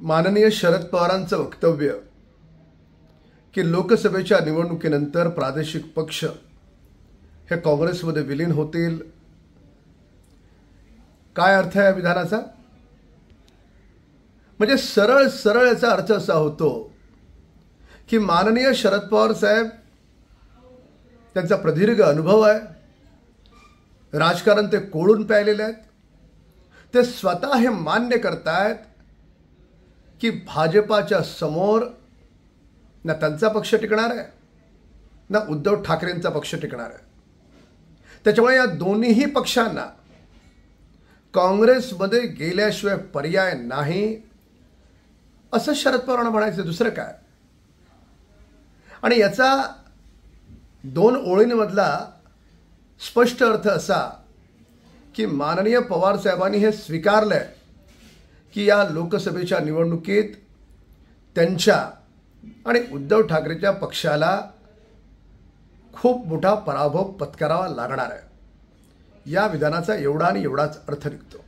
माननीय शरद पवारांचं वक्तव्य की लोकसभेच्या निवडणुकीनंतर प्रादेशिक पक्ष हे काँग्रेसमध्ये विलीन होतील, काय अर्थ आहे या विधानाचा? म्हणजे सरळ सरळ याचा अर्थ असा होतो की माननीय शरद पवार साहेब, त्यांचा प्रदीर्घ अनुभव आहे, राजकारण ते कोळून प्यायलेले आहेत, ते स्वतः हे मान्य करतायत की भाजपाच्या समोर ना त्यांचा पक्ष टिकणार आहे ना उद्धव ठाकरेंचा पक्ष टिकणार आहे. त्याच्यामुळे या दोन्हीही पक्षांना काँग्रेसमध्ये गेल्याशिवाय पर्याय नाही असं शरद पवारांना म्हणायचं, दुसरं काय? आणि याचा दोन ओळींमधला स्पष्ट अर्थ असा की माननीय पवार साहेबांनी हे स्वीकारलंय की या लोकसभेच्या निवडणुकीत त्यांच्या आणि उद्धव ठाकरेच्या पक्षाला खूप मोठा पराभव पत्करावा लागणार आहे. या विधानाचा एवढा आणि एवढाच अर्थ निघतो.